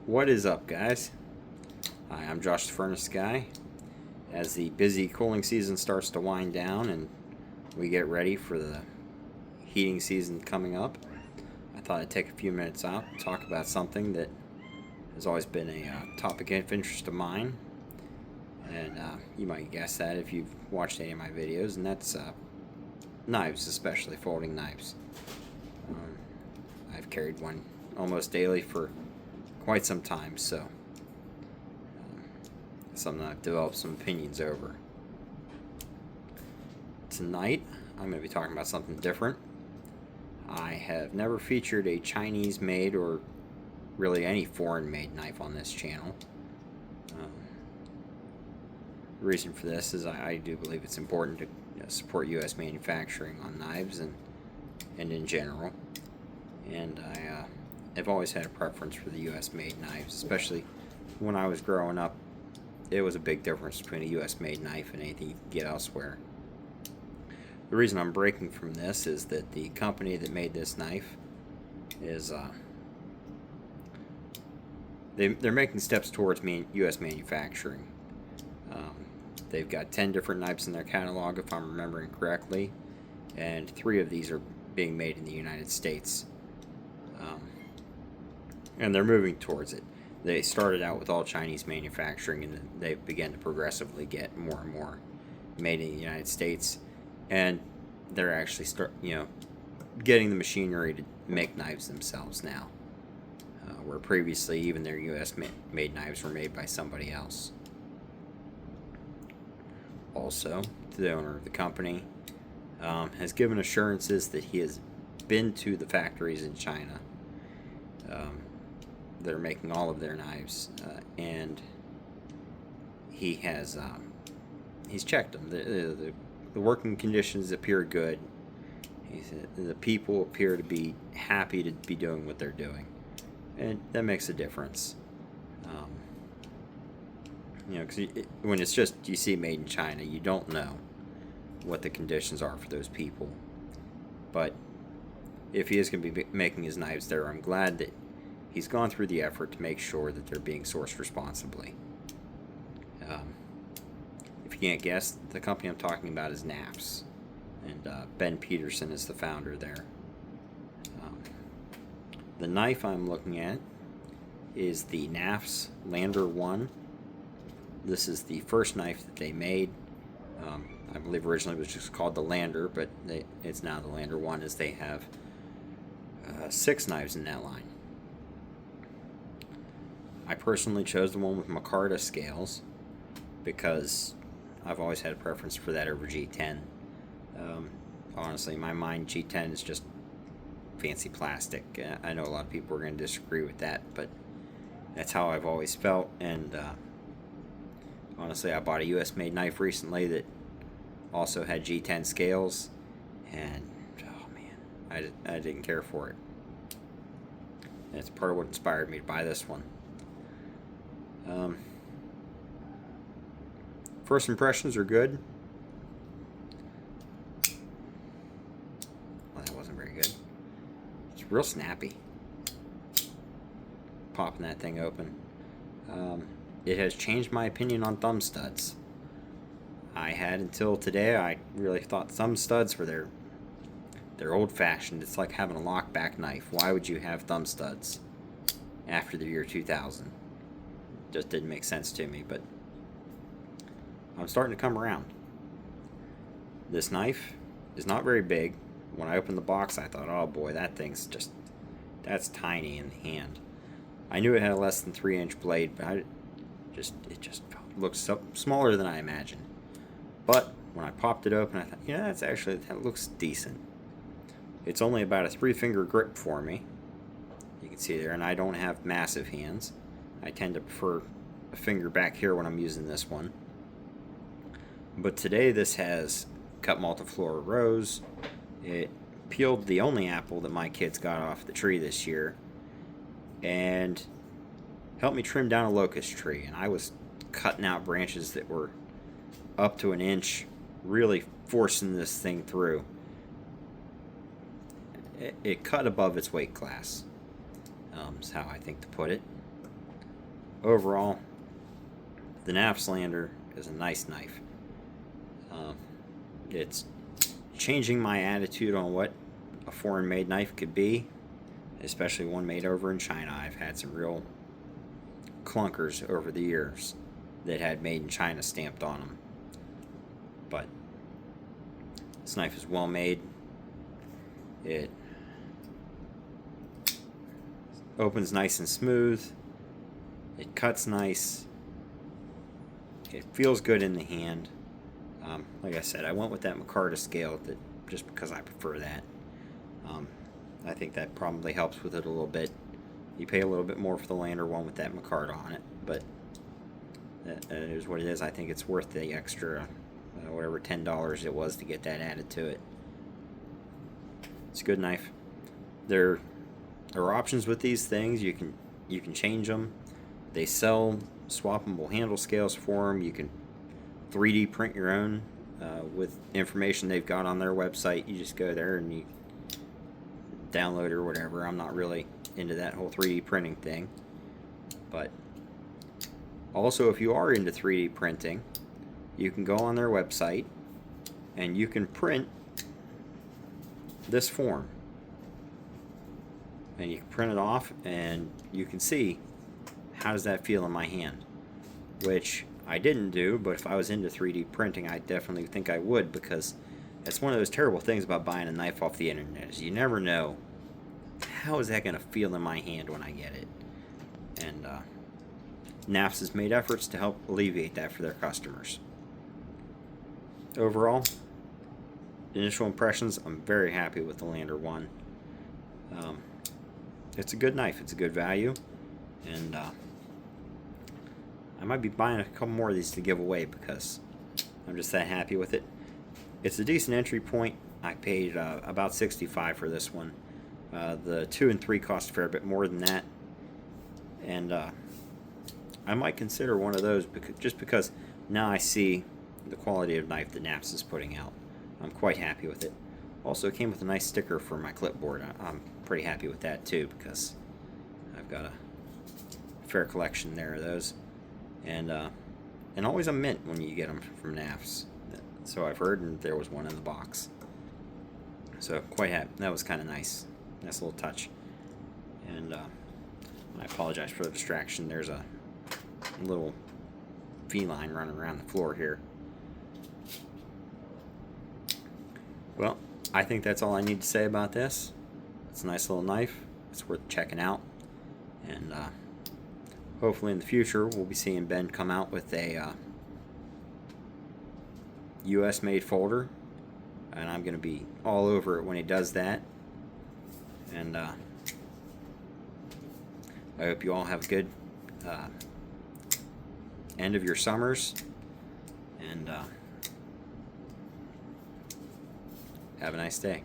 What is up, guys? Hi, I'm Josh the Furnace Guy. As the busy cooling season starts to wind down and we get ready for the heating season coming up, I thought I'd take a few minutes out and talk about something that has always been a topic of interest of mine. And you might guess that if you've watched any of my videos, and that's knives, especially folding knives. I've carried one almost daily for quite some time, so something I've developed some opinions over. Tonight, I'm going to be talking about something different. I have never featured a Chinese-made or really any foreign-made knife on this channel. The reason for this is I do believe it's important to support U.S. manufacturing on knives and in general. And I have always had a preference for the U.S.-made knives, especially when I was growing up. It was a big difference between a U.S.-made knife and anything you could get elsewhere. The reason I'm breaking from this is that the company that made this knife is they're making steps towards U.S. manufacturing. They've got 10 different knives in their catalog, if I'm remembering correctly, and 3 of these are being made in the United States. And they're moving towards it. They started out with all Chinese manufacturing, and they began to progressively get more and more made in the United States. And they're actually getting the machinery to make knives themselves now, where previously even their U.S. made knives were made by somebody else. Also, the owner of the company has given assurances that he has been to the factories in China that are making all of their knives, and he has he's checked them. The working conditions appear good. The people appear to be happy to be doing what they're doing, and that makes a difference. Because when it's just you see made in China, you don't know what the conditions are for those people. But if he is going to be making his knives there, I'm glad that he's gone through the effort to make sure that they're being sourced responsibly. If you can't guess, the company I'm talking about is Knafs, and Ben Peterson is the founder there. The knife I'm looking at is the Knafs Lander 1. This is the first knife that they made. I believe originally it was just called the Lander, but it's now the Lander 1, as they have 6 knives in that line. I personally chose the one with micarta scales because I've always had a preference for that over G10. Honestly, in my mind, G10 is just fancy plastic. I know a lot of people are going to disagree with that, but that's how I've always felt. And honestly, I bought a U.S. made knife recently that also had G10 scales, and oh man, I didn't care for it. That's part of what inspired me to buy this one. First impressions are good. Well, that wasn't very good. It's real snappy. Popping that thing open. It has changed my opinion on thumb studs. I had until today, I really thought thumb studs were they're old-fashioned. It's like having a lock-back knife. Why would you have thumb studs after the year 2000? Just didn't make sense to me, but I'm starting to come around. This knife is not very big. When I opened the box, I thought, oh boy, that's tiny in the hand. I knew it had a less than 3-inch blade, but it just looks so smaller than I imagined. But when I popped it open, I thought, yeah, that looks decent. It's only about a 3-finger grip for me. You can see there, and I don't have massive hands. I tend to prefer a finger back here when I'm using this one. But today this has cut multiflora rows. It peeled the only apple that my kids got off the tree this year, and helped me trim down a locust tree. And I was cutting out branches that were up to 1 inch, really forcing this thing through. It cut above its weight class, is how I think to put it. overall, the Knafs Lander is a nice knife. It's changing my attitude on what a foreign-made knife could be, especially one made over in China. I've had some real clunkers over the years that had made in China stamped on them. But this knife is well made. It opens nice and smooth. It cuts nice. It feels good in the hand. Like I said, I went with that micarta scale just because I prefer that. I think that probably helps with it a little bit. You pay a little bit more for the Lander one with that micarta on it, but that is what it is. I think it's worth the extra, whatever $10 it was to get that added to it. It's a good knife. There are options with these things. You can change them. They sell swappable handle scales for them. You can 3D print your own with information they've got on their website. You just go there and you download it or whatever. I'm not really into that whole 3D printing thing. But also, if you are into 3D printing, you can go on their website and you can print this form. And you can print it off and you can see how does that feel in my hand. Which I didn't do, but if I was into 3D printing, I definitely think I would, because that's one of those terrible things about buying a knife off the internet, is you never know how is that going to feel in my hand when I get it. And Knafs has made efforts to help alleviate that for their customers. Overall, initial impressions, I'm very happy with the Lander 1. It's a good knife, it's a good value, and I might be buying a couple more of these to give away because I'm just that happy with it. It's a decent entry point. I paid about $65 for this one. The 2 and 3 cost a fair bit more than that, and I might consider one of those just because now I see the quality of knife that Knafs is putting out. I'm quite happy with it. Also, it came with a nice sticker for my clipboard. I'm pretty happy with that too, because I've got a fair collection there of those. And always a mint when you get them from Knafs. So I've heard, and there was one in the box. So quite happy. That was kind of nice. Nice little touch. And I apologize for the distraction. There's a little feline running around the floor here. Well, I think that's all I need to say about this. It's a nice little knife. It's worth checking out. And hopefully in the future we'll be seeing Ben come out with a US made folder, and I'm going to be all over it when he does that. And I hope you all have a good end of your summers, and have a nice day.